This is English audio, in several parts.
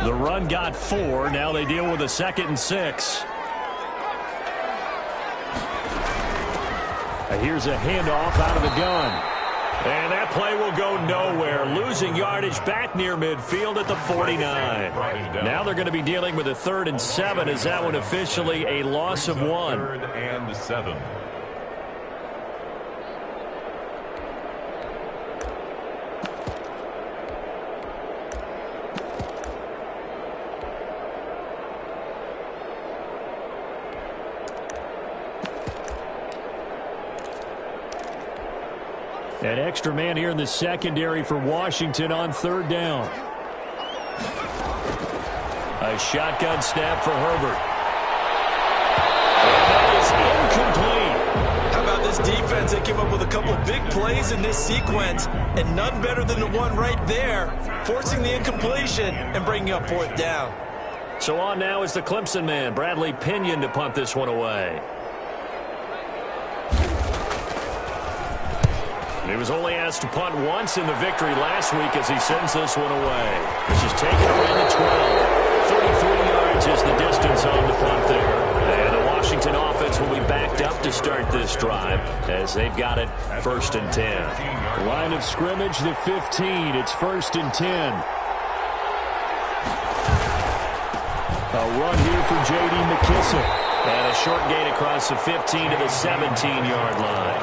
The run got 4. Now they deal with a 2nd and 6. Here's a handoff out of the gun. And that play will go nowhere. Losing yardage back near midfield at the 49. Now they're going to be dealing with a 3rd and 7. Is that one officially a loss of 1? 3rd and 7. An extra man here in the secondary for Washington on 3rd down. A shotgun snap for Herbert. And that is incomplete. How about this defense? They came up with a couple of big plays in this sequence, and none better than the one right there, forcing the incompletion and bringing up 4th down. So on now is the Clemson man, Bradley Pinion, to punt this one away. He was only asked to punt once in the victory last week as he sends this one away. This is taken away to 12. 33 yards is the distance on the punt there. And the Washington offense will be backed up to start this drive as they've got it 1st and 10. Line of scrimmage, the 15. It's 1st and 10. A run here for J.D. McKissick. And a short gain across the 15 to the 17-yard line.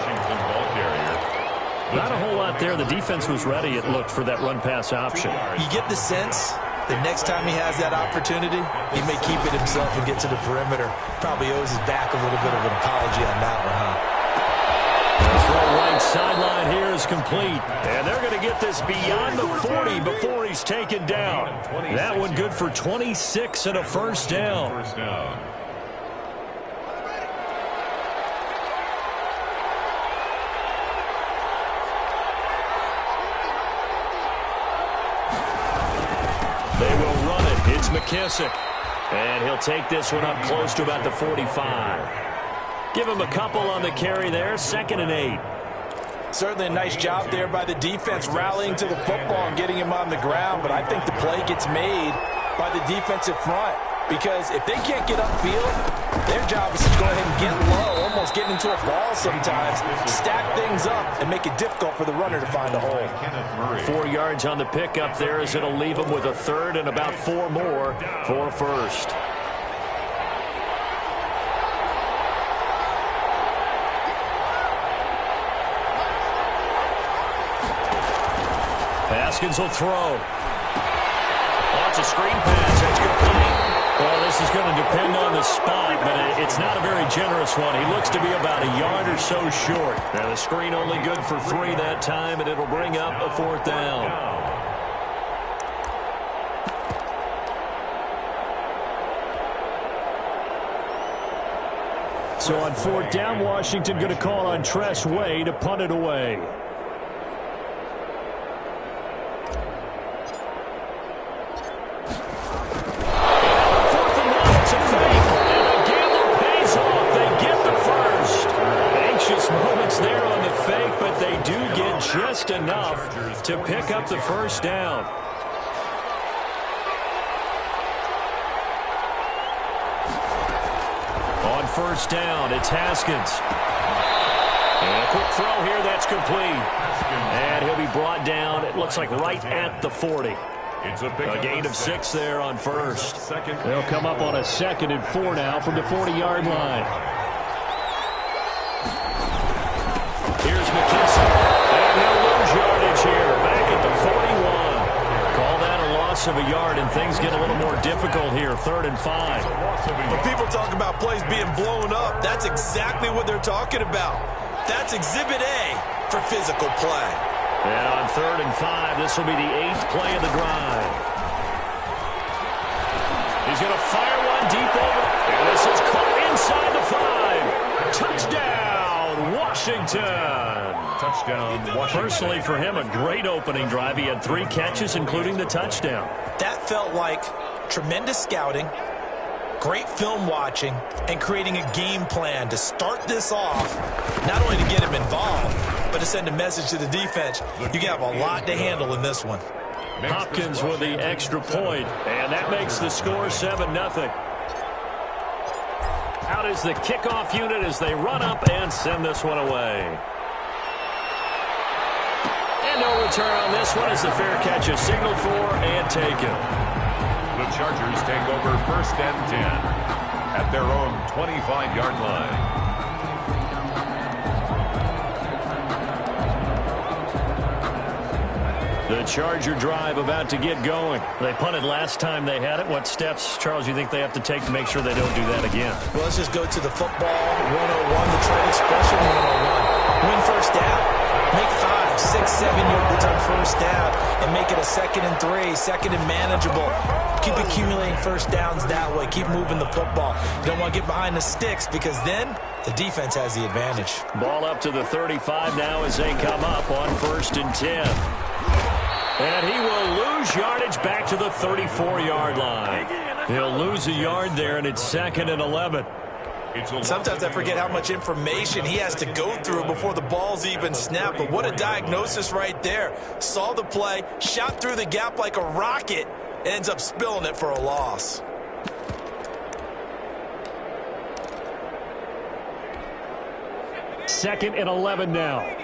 Not a whole lot there. The defense was ready, it looked, for that run-pass option. You get the sense that next time he has that opportunity, he may keep it himself and get to the perimeter. Probably owes his back a little bit of an apology on that one, huh? The throw right sideline here is complete. And they're going to get this beyond the 40 before he's taken down. That one good for 26 and a 1st down. They will run it. It's McKissick. And he'll take this one up close to about the 45. Give him a couple on the carry there. 2nd and 8. Certainly a nice job there by the defense rallying to the football and getting him on the ground. But I think the play gets made by the defensive front. Because if they can't get upfield, their job is to go ahead and get low, almost getting into a ball sometimes, stack things up, and make it difficult for the runner to find a hole. 4 yards on the pickup there as it'll leave him with a 3rd and about 4 more for 1st. Haskins will throw. Oh, it's a screen pass. That's complete. Well, this is going to depend on the spot, but it's not a very generous one. He looks to be about a yard or so short. Now, the screen only good for 3 that time, and it'll bring up a 4th down. So on 4th down, Washington going to call on Tress Way to punt it away. Just enough to pick up the 1st down. On 1st down, it's Haskins. And a quick throw here, that's complete. And he'll be brought down, it looks like right at the 40. A gain of 6 there on 1st. They'll come up on a 2nd and 4 now from the 40-yard line. Here's McKissick. Yardage here, back at the 41. Call that a loss of a yard, and things get a little more difficult here, 3rd and 5. When people talk about plays being blown up, that's exactly what they're talking about. That's Exhibit A for physical play. And on 3rd and 5, this will be the 8th play of the drive. He's going to fire one deep over. And this is caught inside the 5. Touchdown, Washington. Touchdown, Washington. Personally, for him, a great opening drive. He had 3 catches, including the touchdown. That felt like tremendous scouting, great film watching, and creating a game plan to start this off, not only to get him involved, but to send a message to the defense. You have a lot to handle in this one. Hopkins with the extra point, and that makes the score 7-0. Out is the kickoff unit as they run up and send this one away. And no return on this one as the fair catch is signaled for and taken. The Chargers take over 1st and 10 at their own 25-yard line. The Charger drive about to get going. They punted last time they had it. What steps, Charles, you think they have to take to make sure they don't do that again? Well, let's just go to the football 101, the trade expression 101. Win first down. Make 5, 6, 7 yards on first down and make it a 2nd and 3, 2nd and manageable. Keep accumulating first downs that way. Keep moving the football. You don't want to get behind the sticks because then the defense has the advantage. Ball up to the 35 now as they come up on 1st and 10. And he will lose yardage back to the 34-yard line. He'll lose a yard there, and it's 2nd and 11. Sometimes I forget how much information he has to go through before the ball's even snapped. But what a diagnosis right there. Saw the play, shot through the gap like a rocket, ends up spilling it for a loss. Second and 11 now.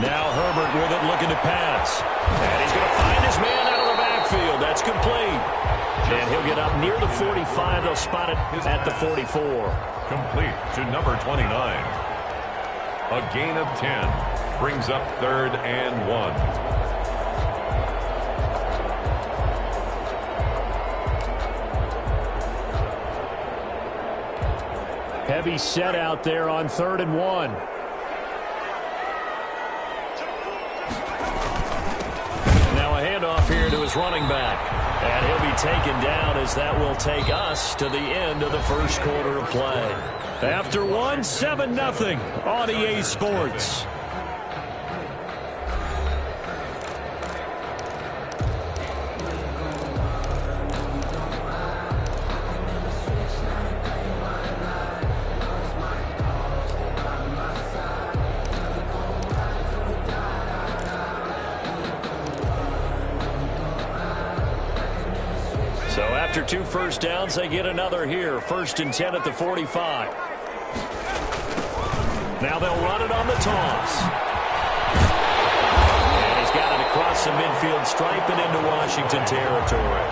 Now Herbert with it, looking to pass. And he's going to find his man out of the backfield. That's complete. And he'll get up near the 45. They'll spot it at the 44. Complete to number 29. A gain of 10 brings up 3rd and 1. Heavy set out there on 3rd and 1. Handoff here to his running back. And he'll be taken down as that will take us to the end of the first quarter of play. After 7-0 on EA Sports. So after 2 first downs, they get another here. 1st and 10 at the 45. Now they'll run it on the toss. And he's got it across the midfield stripe and into Washington territory.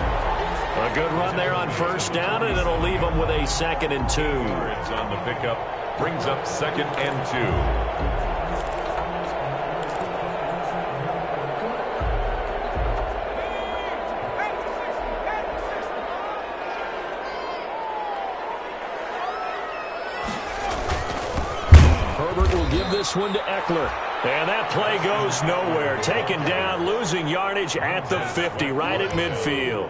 A good run there on 1st down, and it'll leave them with a 2nd and 2. It's on the pickup. Brings up 2nd and 2. This one to Eckler. And that play goes nowhere. Taken down, losing yardage at the 50, right at midfield.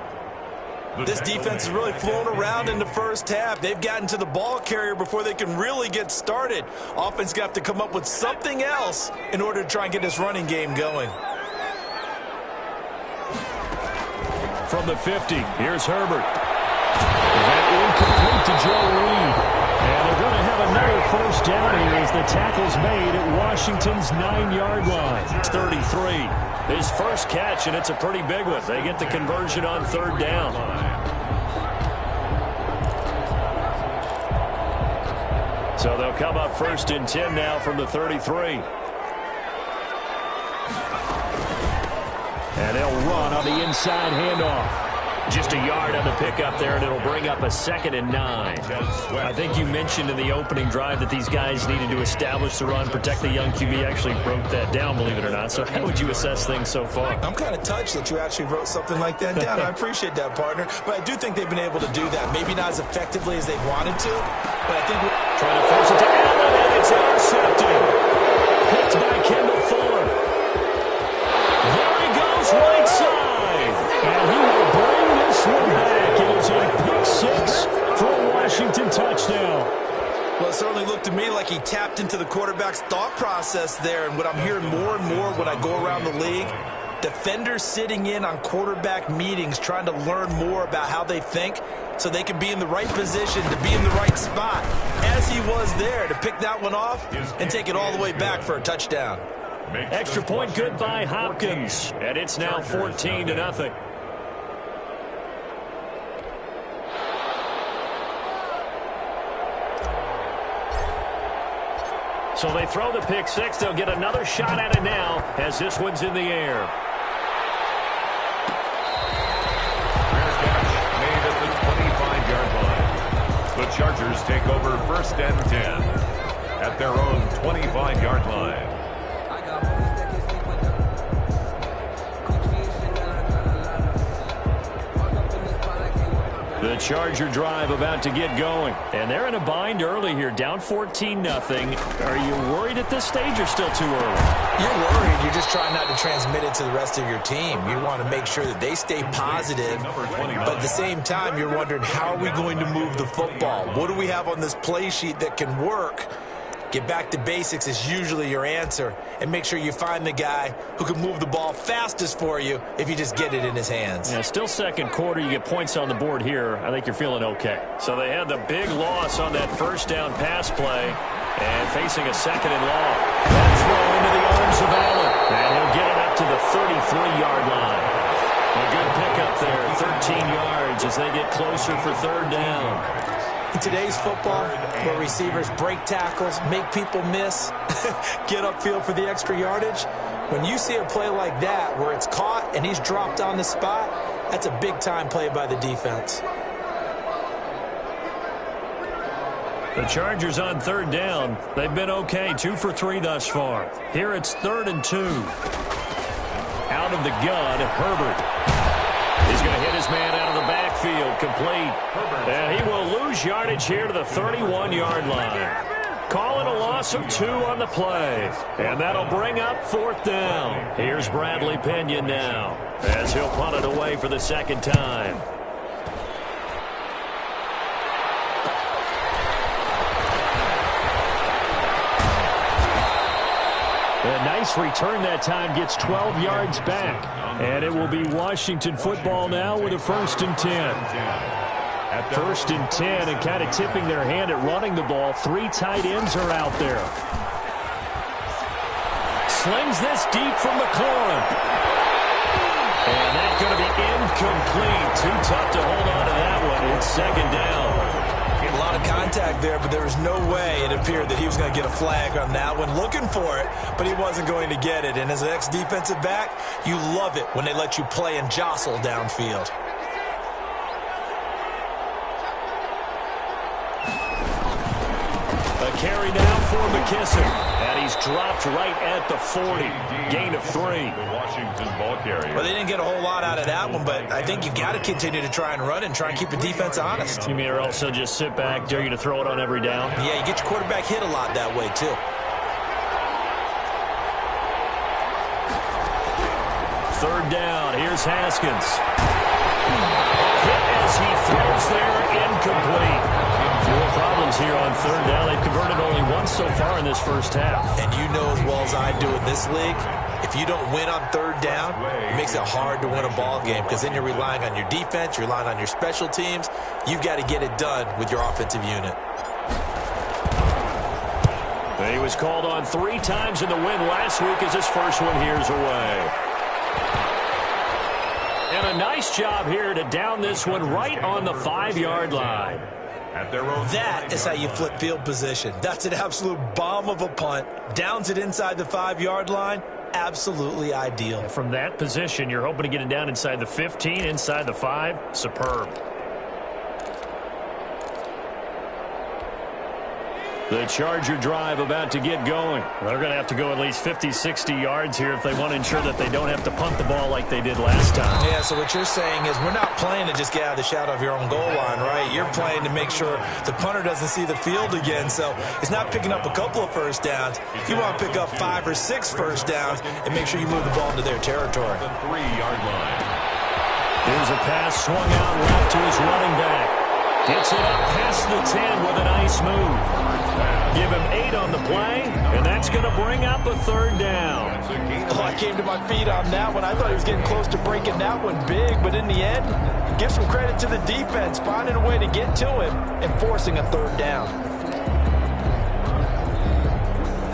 This defense is really flown around in the first half. They've gotten to the ball carrier before they can really get started. Offense got to come up with something else in order to try and get this running game going. From the 50, here's Herbert. That incomplete to Joe Reed. And they're going to have another first down here as the tackle's made at Washington's 9-yard line. It's 33. His first catch, and it's a pretty big one. They get the conversion on 3rd down. So they'll come up 1st and 10 now from the 33. And they'll run on the inside handoff. Just a yard on the pickup there, and it'll bring up a 2nd and 9. I think you mentioned in the opening drive that these guys needed to establish the run, protect the young QB. Actually broke that down, believe it or not. So how would you assess things so far? I'm kind of touched that you actually wrote something like that down. I appreciate that, partner. But I do think they've been able to do that. Maybe not as effectively as they wanted to, but I think we're trying to force it to Allen, and it's intercepted. Picked by Kendall Fuller. There he goes, right side. And he will bring this one back. It is a pick 6 for a Washington touchdown. Well, it certainly looked to me like he tapped into the quarterback's thought process there. And what I'm hearing more and more when I go around the league, Defenders sitting in on quarterback meetings trying to learn more about how they think so they can be in the right position to be in the right spot, as he was there to pick that one off and take it all the way back for a touchdown. Extra point good by Hopkins, and it's now 14-0. So they throw the pick six. They'll get another shot at it now as this one's in the air. Made at the 25-yard line. The Chargers take over 1st and 10 at their own 25-yard line. The Charger drive about to get going. And they're in a bind early here, down 14-0. Are you worried at this stage or still too early? You're worried. You're just trying not to transmit it to the rest of your team. You want to make sure that they stay positive. But at the same time, you're wondering, how are we going to move the football? What do we have on this play sheet that can work? Get back to basics is usually your answer. And make sure you find the guy who can move the ball fastest for you if you just get it in his hands. Yeah, still second quarter. You get points on the board here. I think you're feeling okay. So they had the big loss on that first down pass play. And facing a second and long. That throw into the arms of Allen. And he'll get it up to the 33-yard line. A good pickup there, 13 yards as they get closer for third down. In today's football, where receivers break tackles, make people miss, get upfield for the extra yardage, when you see a play like that where it's caught and he's dropped on the spot, that's a big-time play by the defense. The Chargers on third down. They've been okay, 2 for 3 thus far. Here it's 3rd and 2. Out of the gun, Herbert. He's going to hit his man out of the backfield, complete. And he will lose yardage here to the 31-yard line. Calling a loss of 2 on the play. And that'll bring up 4th down. Here's Bradley Pinion now as he'll punt it away for the second time. A nice return that time, gets 12 yards back. And it will be Washington football now with a 1st and 10. 1st and 10, and kind of tipping their hand at running the ball. 3 tight ends are out there. Slings this deep from McLaurin. And that's going to be incomplete. Too tough to hold on to that one. It's 2nd down. A lot of contact there, but there was no way it appeared that he was going to get a flag on that one. Looking for it, but he wasn't going to get it. And as an ex-defensive back, you love it when they let you play and jostle downfield. A carry now for McKissick. And he's dropped right at the 40. Gain of 3. The Washington ball carrier. Well, they didn't get a whole lot out of that one, but I think you got to continue to try and run and try and keep the defense honest. You mean or else he'll just sit back, dare you to throw it on every down? Yeah, you get your quarterback hit a lot that way, too. 3rd down. Here's Haskins. Hit as he throws there, incomplete. Real problems here on 3rd down. They've converted only once so far in this first half. And you know as well as I do in this league, if you don't win on 3rd down, it makes it hard to win a ball game because then you're relying on your defense, you're relying on your special teams. You've got to get it done with your offensive unit. He was called on 3 times in the win last week as his first one here's away. And a nice job here to down this one right on the 5-yard line. That is how you flip field position. That's an absolute bomb of a punt. Downs it inside the 5-yard line. Absolutely ideal. From that position, you're hoping to get it down inside the 15, inside the 5. Superb. The Charger drive about to get going. They're going to have to go at least 50, 60 yards here if they want to ensure that they don't have to punt the ball like they did last time. Yeah, so what you're saying is we're not playing to just get out of the shadow of your own goal line, right? You're playing to make sure the punter doesn't see the field again. So it's not picking up a couple of first downs. You want to pick up 5 or 6 first downs and make sure you move the ball into their territory. The 3-yard line. Here's a pass swung out left to his running back. Gets it up past the 10 with a nice move. Give him 8 on the play, and that's going to bring up a third down. Oh, I came to my feet on that one. I thought he was getting close to breaking that one big, but in the end, give some credit to the defense, finding a way to get to him and forcing a third down.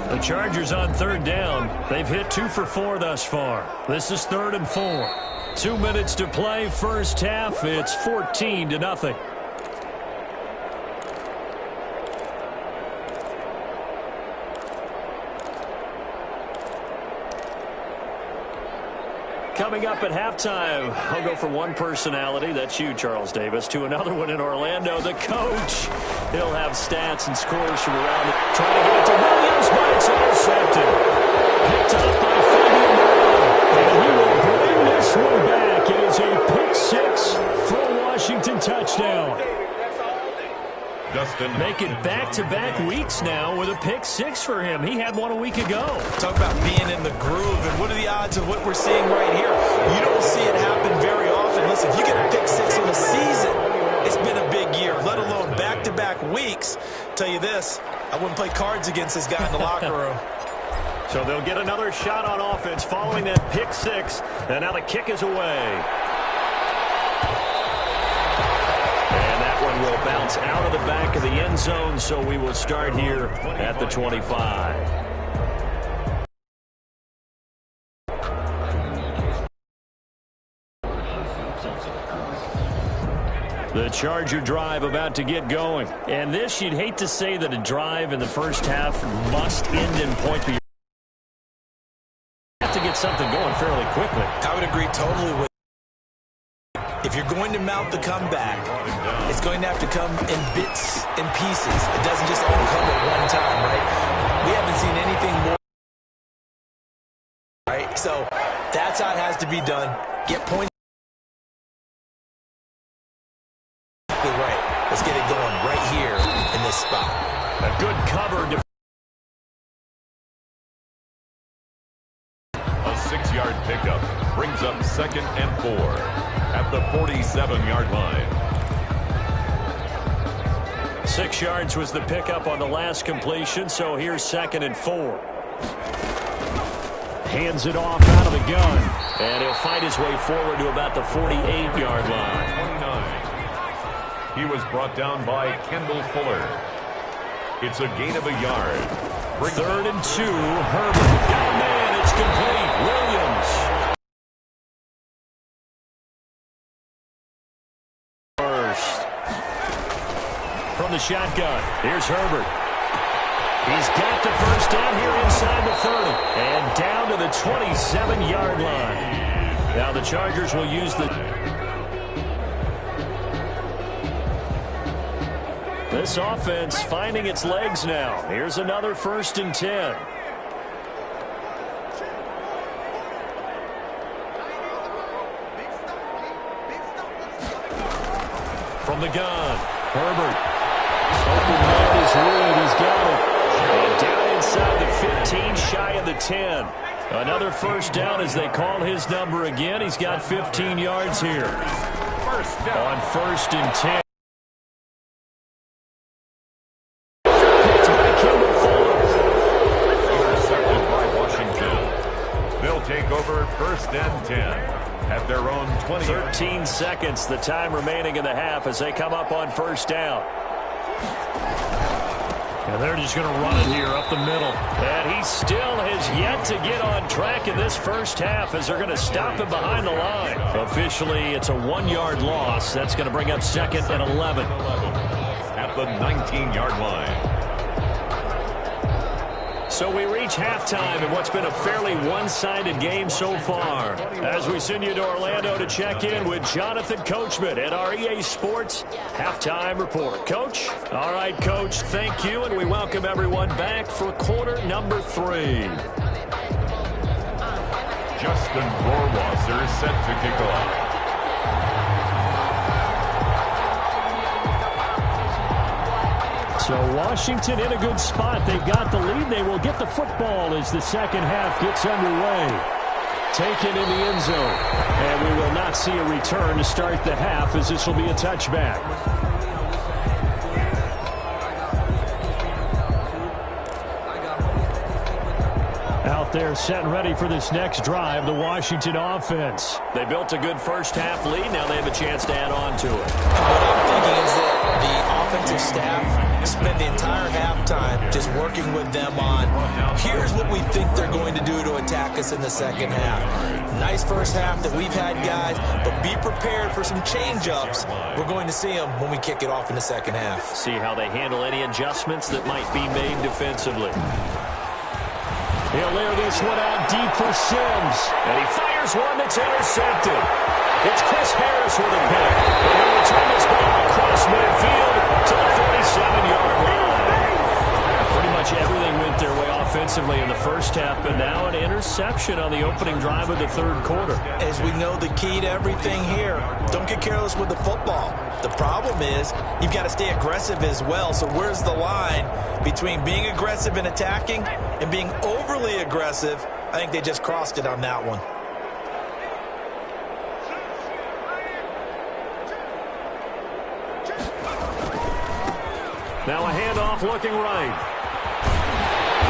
The Chargers on third down. They've hit 2 for 4 thus far. This is 3rd and 4. 2 minutes to play, first half. It's 14-0. Coming up at halftime, I'll go from one personality, that's you, Charles Davis, to another one in Orlando, the coach. He'll have stats and scores from around it. Trying to get it to Williams, but it's intercepted. Picked up by Fabian Moore, and he will bring this one back. It is a pick 6 for a Washington touchdown. Make it back-to-back weeks now with a pick 6 for him. He had one a week ago. Talk about being in the groove, and what are the odds of what we're seeing right here? You don't see it happen very often. Listen, if you get a pick 6 in a season, it's been a big year, let alone back-to-back weeks. Tell you this, I wouldn't play cards against this guy in the locker room. So they'll get another shot on offense following that pick 6, and now the kick is away. Will bounce out of the back of the end zone, so we will start here at the 25. The Charger drive about to get going. And this, you'd hate to say that a drive in the first half must end in point, but you have to get something going fairly quickly. I would agree totally with you. If you're going to mount the comeback, it's going to have to come in bits and pieces. It doesn't just all come at one time, right? We haven't seen anything more. Right? So that's how it has to be done. Get points. Right. Let's get it going right here in this spot. A good cover. A 6-yard pickup brings up 2nd and 4. At the 47-yard line. 6 yards was the pickup on the last completion, so here's 2nd and 4. Hands it off out of the gun, and he'll fight his way forward to about the 48-yard line. 29. He was brought down by Kendall Fuller. It's a gain of a yard. 3rd and 2, Herbert. Got a man, it's complete. Williams. From the shotgun, here's Herbert. He's got the first down here inside the 30. And down to the 27-yard line. Now the Chargers will use this offense finding its legs now. Here's another 1st and 10. From the gun, Herbert. Open man is Reed. He's got it. And down inside the 15, shy of the 10. Another first down as they call his number again. He's got 15 yards here. First down. On 1st and 10. Intercepted by Washington. They'll take over 1st and 10 at their own 20. 13 seconds, the time remaining in the half as they come up on 1st down. And they're just going to run it here up the middle. And he still has yet to get on track in this first half as they're going to stop him behind the line. Officially, it's a 1-yard loss. That's going to bring up 2nd and 11. At the 19-yard line. So we reach halftime in what's been a fairly one-sided game so far. As we send you to Orlando to check in with Jonathan Coachman at our EA Sports Halftime Report. Coach? All right, Coach, thank you, and we welcome everyone back for quarter number 3. Justin Rohrwasser set to kick off. So Washington in a good spot. They've got the lead. They will get the football as the second half gets underway. Taken in the end zone. And we will not see a return to start the half as this will be a touchback. Out there set and ready for this next drive, the Washington offense. They built a good first-half lead. Now they have a chance to add on to it. What I'm thinking is that the offensive staff spend the entire halftime just working with them on, here's what we think they're going to do to attack us in the second half. Nice first half that we've had, guys, but be prepared for some change-ups. We're going to see them when we kick it off in the second half. See how they handle any adjustments that might be made defensively. He'll layer this one out deep for Sims. And he fires one that's intercepted. It's Chris Harris with a pick. And he'll return this ball across midfield to the 47-yard line. Pretty much everything went their way offensively in the first half, but now an interception on the opening drive of the third quarter. As we know, the key to everything here, don't get careless with the football. The problem is you've got to stay aggressive as well. So where's the line between being aggressive and attacking and being overly aggressive? I think they just crossed it on that one. Now a handoff looking right.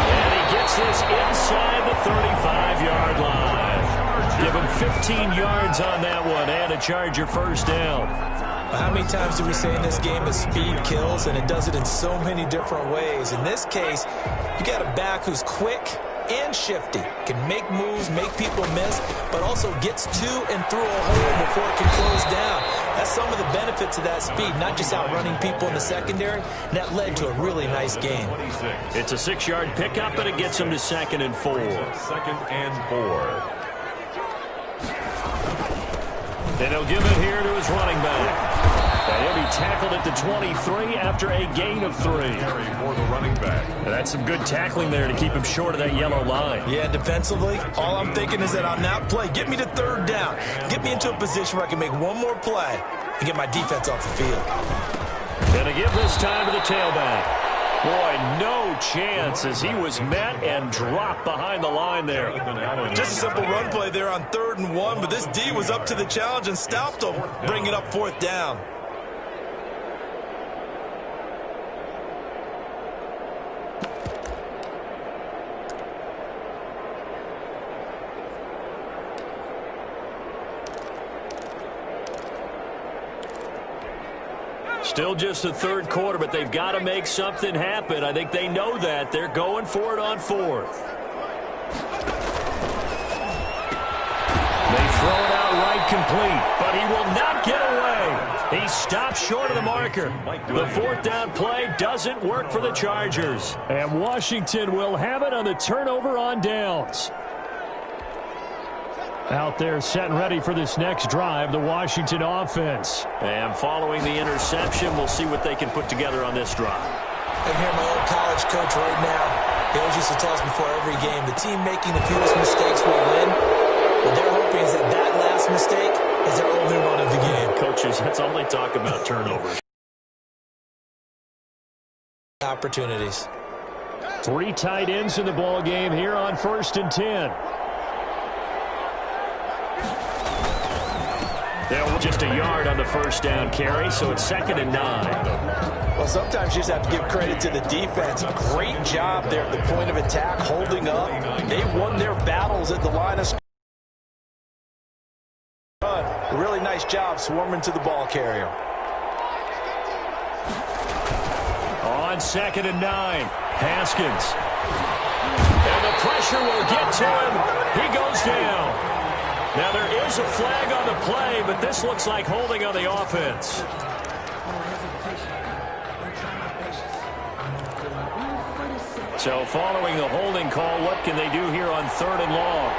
And he gets this inside the 35-yard line. Give him 15 yards on that one and a Charger first down. How many times do we say in this game that speed kills, and it does it in so many different ways? In this case, you got a back who's quick and shifty, can make moves, make people miss, but also gets to and through a hole before it can close down. That's some of the benefits of that speed, not just outrunning people in the secondary. And that led to a really nice game. It's a 6-yard pickup, and it gets him to 2nd and 4. 2nd and 4. And he'll give it here to his running back. And he'll be tackled at the 23 after a gain of 3. For the running back. And that's some good tackling there to keep him short of that yellow line. Yeah, defensively, all I'm thinking is that on that play, get me to third down. Get me into a position where I can make one more play and get my defense off the field. Gonna give this time to the tailback. Boy, no chance as he was met and dropped behind the line there. Just a simple run play there on 3rd and 1, but this D was up to the challenge and stopped him, bringing up 4th down. Still just the third quarter, but they've got to make something happen. I think they know that. They're going for it on 4th. They throw it out right complete, but he will not get away. He stopped short of the marker. The 4th down play doesn't work for the Chargers. And Washington will have it on the turnover on downs. Out there set and ready for this next drive, the Washington offense. And following the interception, we'll see what they can put together on this drive. I hear my old college coach right now. He always used to tell us before every game, the team making the fewest mistakes will win. What they're hoping is that that last mistake is their only run of the game. Coaches, that's all they talk about, turnovers. Opportunities. 3 tight ends in the ball game here on 1st and 10. They're just a yard on the first down carry, so it's 2nd and 9. Well, sometimes you just have to give credit to the defense. Great job there at the point of attack, holding up. They won their battles at the line of scrimmage. Really nice job swarming to the ball carrier. On 2nd and 9, Haskins. And the pressure will get to him. He goes down. Now there is a flag on the play, but this looks like holding on the offense. So following the holding call, what can they do here on 3rd and long?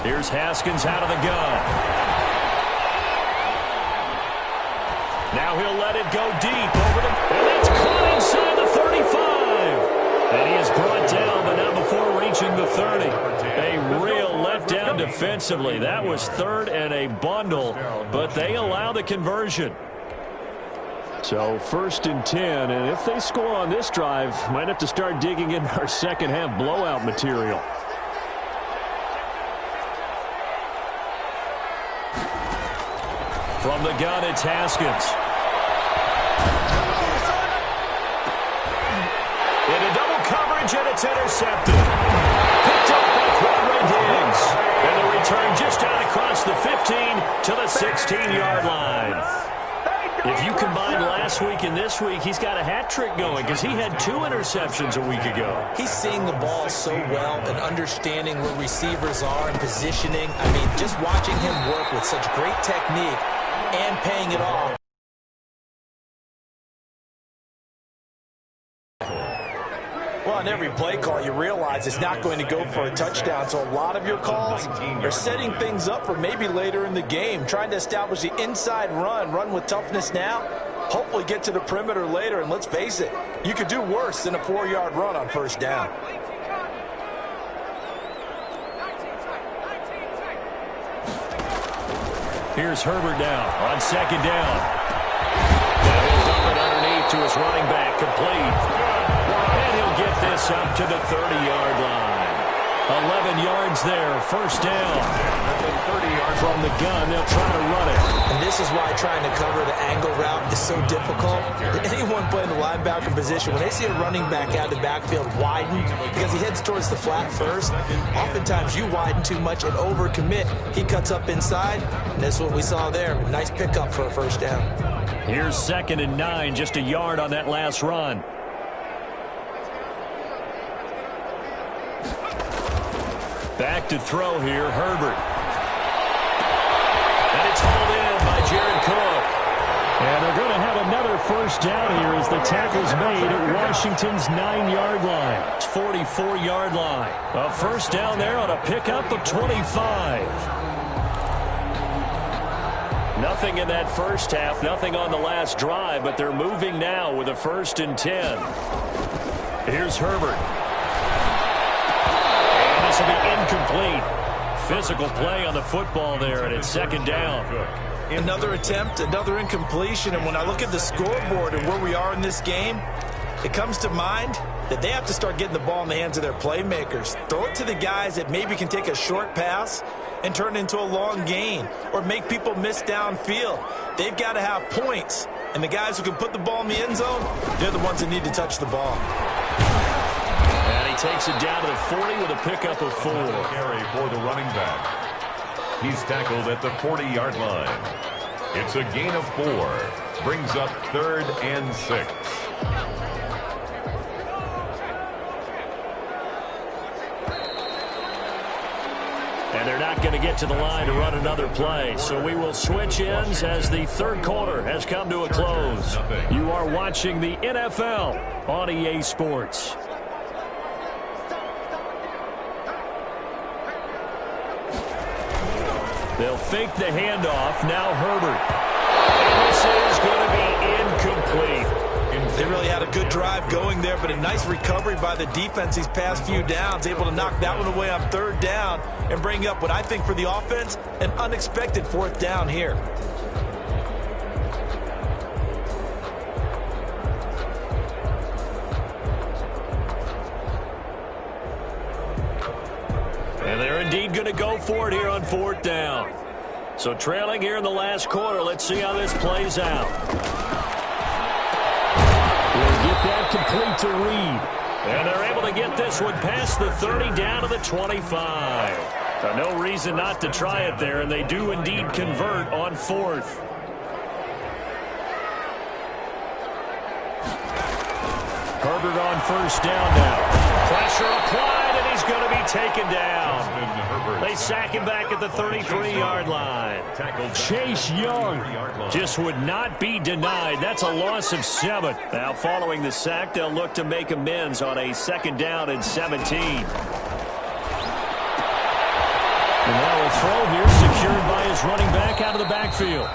Here's Haskins out of the gun. Now he'll let it go deep over the... And that's caught inside the 35. And he is brought down, but not before reaching the 30. A real letdown defensively. That was 3rd and a bundle, but they allow the conversion. So 1st and 10, and if they score on this drive, might have to start digging in our second half blowout material. From the gun, it's Haskins. Into double coverage, and it's intercepted. Picked up by Quadri Diggs. And the return just out across the 15 to the 16-yard line. If you combine last week and this week, he's got a hat trick going because he had 2 interceptions a week ago. He's seeing the ball so well and understanding where receivers are and positioning. I mean, just watching him work with such great technique and paying it off. Well, on every play call, you realize it's not going to go for a touchdown. So a lot of your calls are setting things up for maybe later in the game, trying to establish the inside run with toughness now, hopefully get to the perimeter later. And let's face it, you could do worse than a 4-yard run on first down. Here's Herbert now on second down. And he'll dump it underneath to his running back, complete. And he'll get this up to the 30-yard line. 11 yards there, first down. 30 yards from the gun, they'll try to run it. And this is why trying to cover the angle route is so difficult. Anyone playing the linebacker position, when they see a running back out of the backfield widen, because he heads towards the flat first, oftentimes you widen too much and overcommit. He cuts up inside, and that's what we saw there. Nice pickup for a first down. Here's 2nd and 9, just a yard on that last run. Back to throw here, Herbert. And it's hauled in by Jared Cook. And they're going to have another first down here as the tackle's made at Washington's 9-yard line. It's 44-yard line. A first down there on a pickup of 25. Nothing in that first half, nothing on the last drive, but they're moving now with a 1st and 10. Here's Herbert. This will be incomplete. Physical play on the football there, and it's 2nd down. Another attempt, another incompletion, and when I look at the scoreboard and where we are in this game, it comes to mind that they have to start getting the ball in the hands of their playmakers. Throw it to the guys that maybe can take a short pass and turn it into a long gain or make people miss downfield. They've got to have points, and the guys who can put the ball in the end zone, they're the ones that need to touch the ball. And he takes it down to the 40 with a pickup of 4. Carry for the running back. He's tackled at the 40-yard line. It's a gain of 4. Brings up 3rd and 6. And they're not going to get to the line to run another play. So we will switch ends as the 3rd quarter has come to a close. You are watching the NFL on EA Sports. They'll fake the handoff. Now Herbert. And this is going to be incomplete. They really had a good drive going there, but a nice recovery by the defense these past few downs, able to knock that one away on 3rd down and bring up what I think for the offense, an unexpected 4th down here. And they're indeed going to go for it here on 4th down. So trailing here in the last quarter, let's see how this plays out. We'll get that complete to Reed. And they're able to get this one past the 30 down to the 25. So no reason not to try it there, and they do indeed convert on 4th. Herbert on 1st down now. Pressure applied, and he's going to be taken down. They sack him back at the 33-yard line. Chase Young just would not be denied. That's a loss of 7. Now, following the sack, they'll look to make amends on a 2nd down and 17. And now a throw here secured by his running back out of the backfield.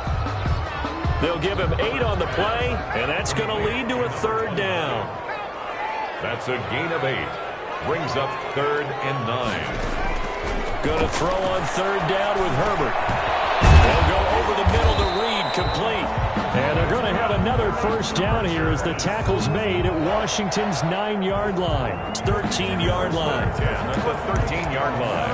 They'll give him 8 on the play, and that's going to lead to a 3rd down. That's a gain of 8. Brings up 3rd and 9. Going to throw on 3rd down with Herbert. They'll go over the middle to Reed, complete. And they're going to have another first down here as the tackle's made at Washington's 9-yard line. It's 13-yard line. Yeah, that's the 13-yard line.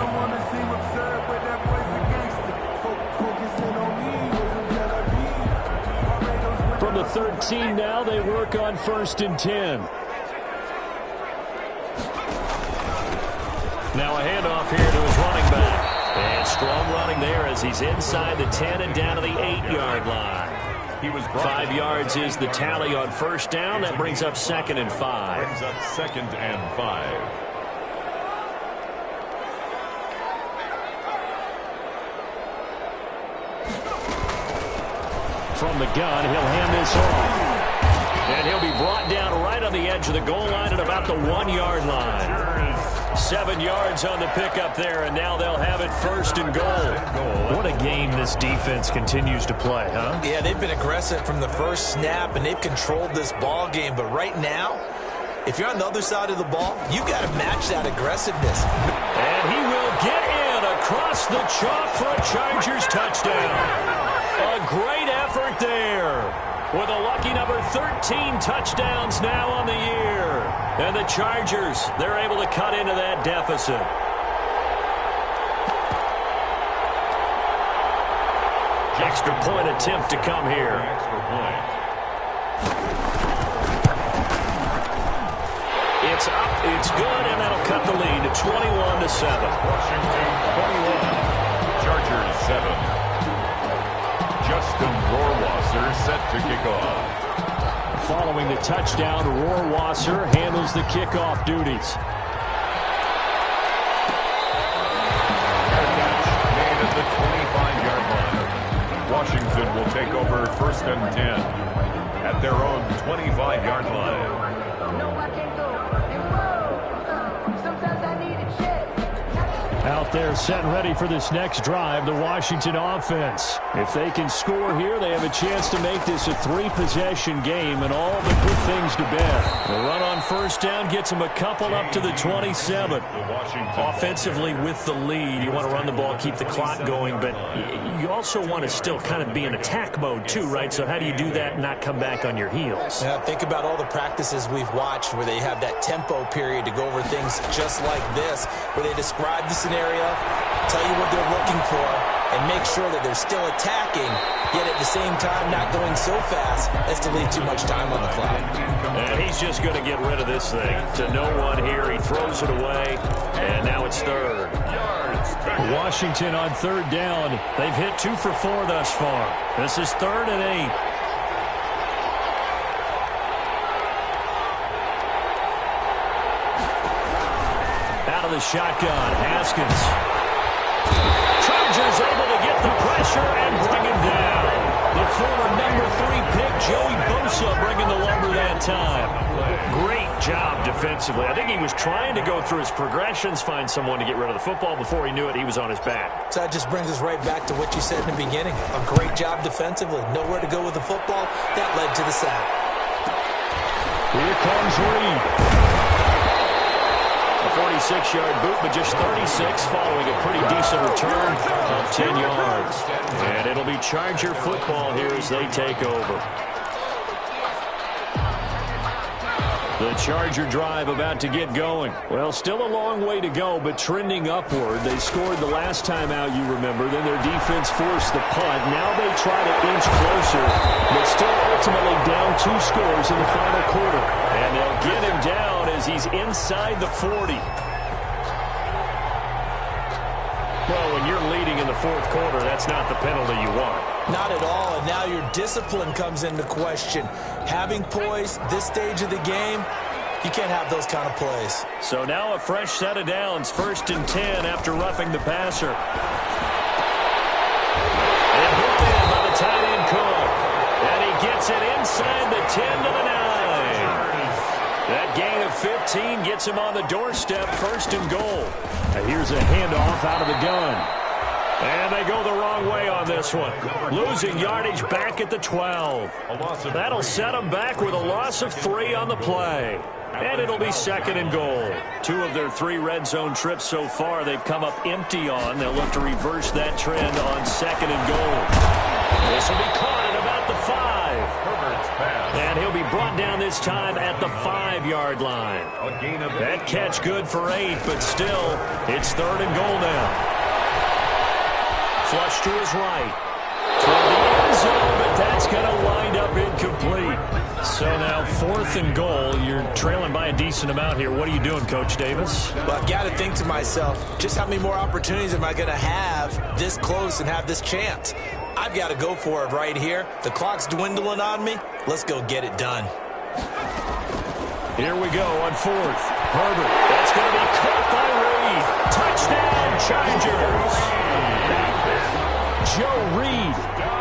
the 13 now. They work on 1st and 10. Now a handoff here to his running back. And strong running there as he's inside the 10 and down to the 8-yard line. He was 5 yards is the tally on 1st down. That brings up 2nd and 5. Brings up 2nd and 5. From the gun, he'll hand this off. And he'll be brought down right on the edge of the goal line at about the 1-yard line. 7 yards on the pickup there, and now they'll have it 1st and goal. What a game this defense continues to play, huh? Yeah, they've been aggressive from the first snap, and they've controlled this ball game. But right now, if you're on the other side of the ball, you got to match that aggressiveness. And he will get in across the chalk for a Chargers touchdown. A great effort there. With a lucky number 13 touchdowns now on the year. And the Chargers, they're able to cut into that deficit. Extra point attempt to come here. Extra point. It's up, it's good, and that'll cut the lead to 21-7. Washington 21, Chargers 7. Justin Rohrwasser set to kick off. Following the touchdown, Rohrwasser handles the kickoff duties. Made at the 25-yard line. Washington will take over 1st and 10 at their own 25-yard line. Out there set and ready for this next drive, the Washington offense. If they can score here, they have a chance to make this a 3-possession game and all but put things to bed. The run on 1st down gets them a couple up to the 27. Offensively with the lead, you want to run the ball, keep the clock going, but you also want to still kind of be in attack mode too, right? So how do you do that and not come back on your heels? Yeah, think about all the practices we've watched where they have that tempo period to go over things just like this, where they describe the scenario, tell you what they're looking for, and make sure that they're still attacking, yet at the same time not going so fast as to leave too much time on the clock. And he's just going to get rid of this thing. To no one here, he throws it away, and now it's 3rd. Washington on 3rd down. They've hit 2 for 4 thus far. This is 3rd and 8. Out of the shotgun, Haskins. Chargers able to get the pressure and bring him down. The former number 3 pick, Joey Bosa, bringing the lumber that time. Great job defensively. I think he was trying to go through his progressions, find someone to get rid of the football. Before he knew it, he was on his back. So that just brings us right back to what you said in the beginning. A great job defensively. Nowhere to go with the football. That led to the sack. Here comes Reed. A 46-yard boot, but just 36 following a pretty decent return of 10 yards. And it'll be Charger football here as they take over. The Charger drive about to get going. Well, still a long way to go, but trending upward. They scored the last time out, you remember. Then their defense forced the punt. Now they try to inch closer, but still ultimately down 2 scores in the final quarter. And they'll get him down as he's inside the 40. Well, when you're leading in the 4th quarter, that's not the penalty you want. Not at all, and now your discipline comes into question. Having poise this stage of the game, you can't have those kind of plays. So now a fresh set of downs, 1st and 10 after roughing the passer. And brought in by the tight end Cole. And he gets it inside the 10 to the 9. That gain of 15 gets him on the doorstep, 1st and goal. And here's a handoff out of the gun. And they go the wrong way on this one. Losing yardage back at the 12. That'll set them back with a loss of 3 on the play. And it'll be 2nd and goal. 2 of their 3 red zone trips so far they've come up empty on. They'll look to reverse that trend on 2nd and goal. This will be caught at about the 5. And he'll be brought down this time at the 5-yard line. That catch good for 8, but still, it's 3rd and goal now. Flush to his right. Toward the end zone, but that That's going to wind up incomplete. So now 4th and goal. You're trailing by a decent amount here. What are you doing, Coach Davis? Well, I've got to think to myself, just how many more opportunities am I going to have this close and have this chance? I've got to go for it right here. The clock's dwindling on me. Let's go get it done. Here we go on 4th. Herbert. That's going to be caught by Reed. Touchdown, Chargers. Joe Reed,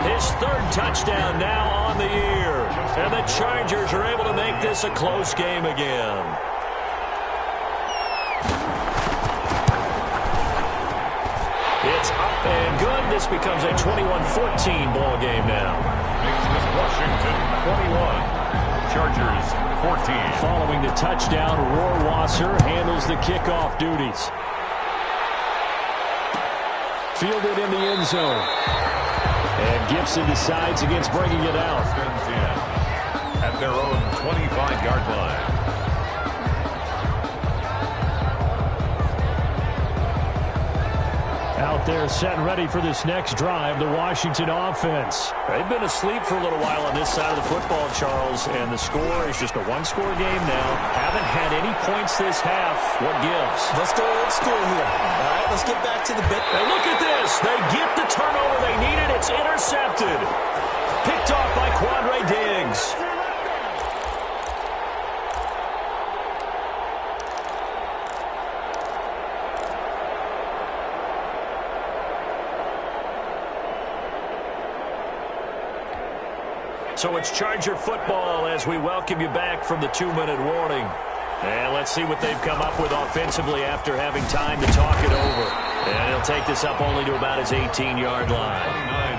his 3rd touchdown now on the year. And the Chargers are able to make this a close game again. It's up and good. This becomes a 21-14 ball game now. Makes this Washington 21. Chargers 14. Following the touchdown, Rohrwasser handles the kickoff duties. Fielded in the end zone. And Gibson decides against bringing it out. At their own 25-yard line. Out there set and ready for this next drive, the Washington offense. They've been asleep for a little while on this side of the football, Charles, and the score is just a one-score game now. Haven't had any points this half. What gives? Let's go old school here. All right, let's get back to the bit. And look at this. They get the turnover they needed. It's intercepted. Picked off by Quandre Diggs. So it's Charger football as we welcome you back from the 2-minute warning. And let's see what they've come up with offensively after having time to talk it over. And he'll take this up only to about his 18-yard line.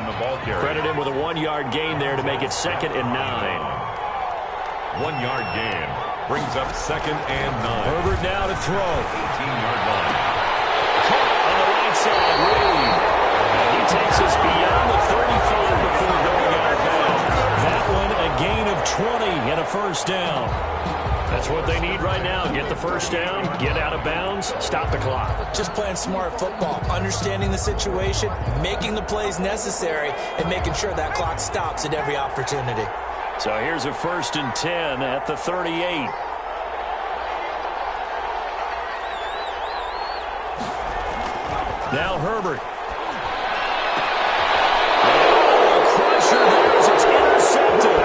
29, the ball carrier. Credit him with a 1-yard gain there to make it 2nd and 9. 1-yard gain brings up 2nd and 9. Herbert now to throw. 18-yard line. Caught on the right side, Reed. And he takes us beyond the 35 before going out of bounds. That one a gain of 20 and a first down. That's what they need right now. Get the first down, get out of bounds, stop the clock. Just playing smart football, understanding the situation, making the plays necessary, and making sure that clock stops at every opportunity. So here's a 1st and 10 at the 38. Now Herbert. Crusher there as it's intercepted.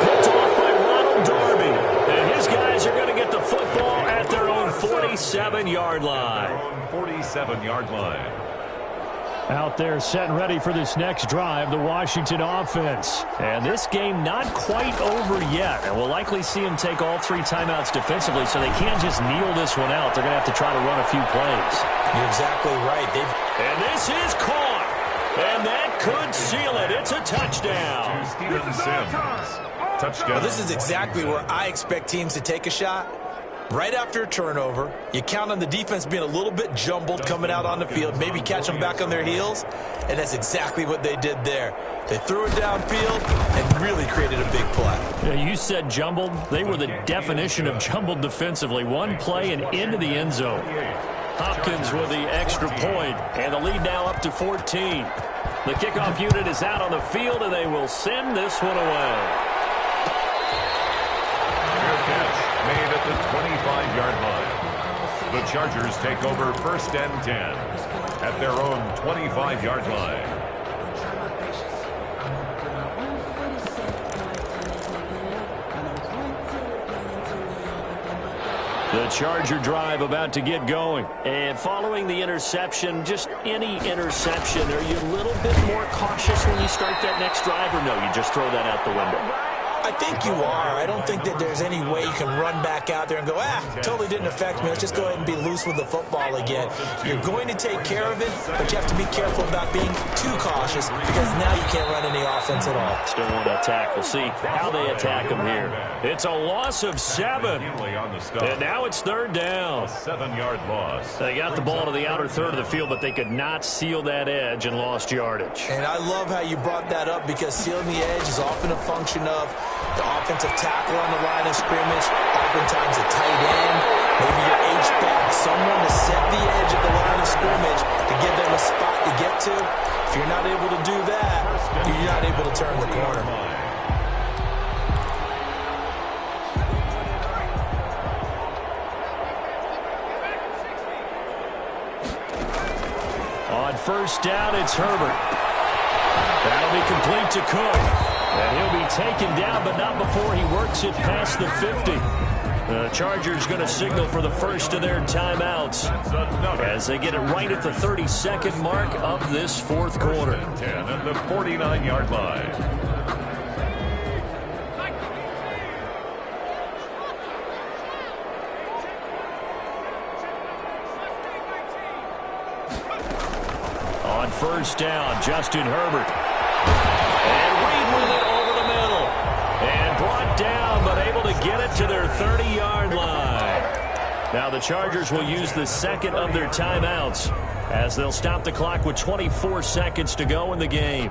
Picked off by Ronald Darby. And his guys are going to get the football at their own 47-yard line. 47-yard line. Out there set and ready for this next drive, the Washington offense. And this game not quite over yet. And we'll likely see them take all 3 timeouts defensively, so they can't just kneel this one out. They're going to have to try to run a few plays. You're exactly right. And this is caught. And that could seal it. It's a touchdown. Steven Sims. Touchdown. Well, this is exactly where I expect teams to take a shot. Right after a turnover, you count on the defense being a little bit jumbled coming out on the field, maybe catch them back on their heels, and that's exactly what they did there. They threw it downfield and really created a big play. Yeah, you said jumbled. They were the definition of jumbled defensively. One play and into the end zone. Hopkins with the extra point, and the lead now up to 14. The kickoff unit is out on the field, and they will send this one away. Made at the 25-yard line. The Chargers take over 1st and 10 at their own 25-yard line. The Charger drive about to get going. And following the interception, just any interception, are you a little bit more cautious when you start that next drive, or no, you just throw that out the window? I think you are. I don't think that there's any way you can run back out there and go, totally didn't affect me. Let's just go ahead and be loose with the football again. You're going to take care of it, but you have to be careful about being too cautious because now you can't run any offense at all. Still want to attack. We'll see how they attack them here. It's a loss of 7. And now it's 3rd down. A 7-yard loss. They got the ball to the outer third of the field, but they could not seal that edge and lost yardage. And I love how you brought that up because sealing the edge is often a function of the offensive tackle on the line of scrimmage, oftentimes a tight end, maybe your H-back, someone to set the edge of the line of scrimmage to give them a spot to get to. If you're not able to do that, you're not able to turn the corner. On first down, it's Herbert. That'll be complete to Cook. And he'll be taken down, but not before he works it past the 50. The Chargers going to signal for the first of their timeouts as they get it right at the 32nd mark of this fourth quarter. 10 at the 49-yard line. On first down, Justin Herbert. And Reed with it over the middle. And brought down, but able to get it to their 30-yard line. Now the Chargers will use the second of their timeouts as they'll stop the clock with 24 seconds to go in the game.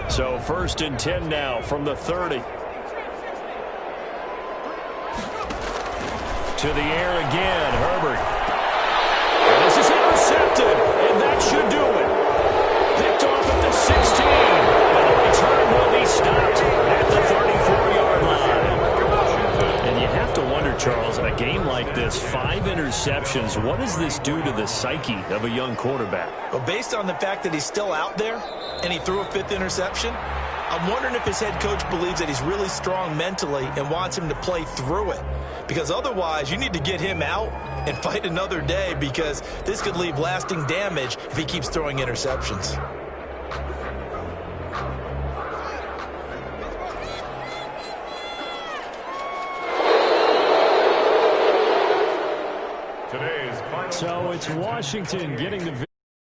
So first and 10 now from the 30. To the air again, Herbert. And this is intercepted, and that should do it. Picked off at the 16. And the return will be stopped at the 34-yard line. And you have to wonder, Charles, in a game like this, 5 interceptions, what does this do to the psyche of a young quarterback? Well, based on the fact that he's still out there and he threw a 5th interception, I'm wondering if his head coach believes that he's really strong mentally and wants him to play through it. Because otherwise, you need to get him out and fight another day, because this could leave lasting damage if he keeps throwing interceptions. Today's final So it's Washington getting the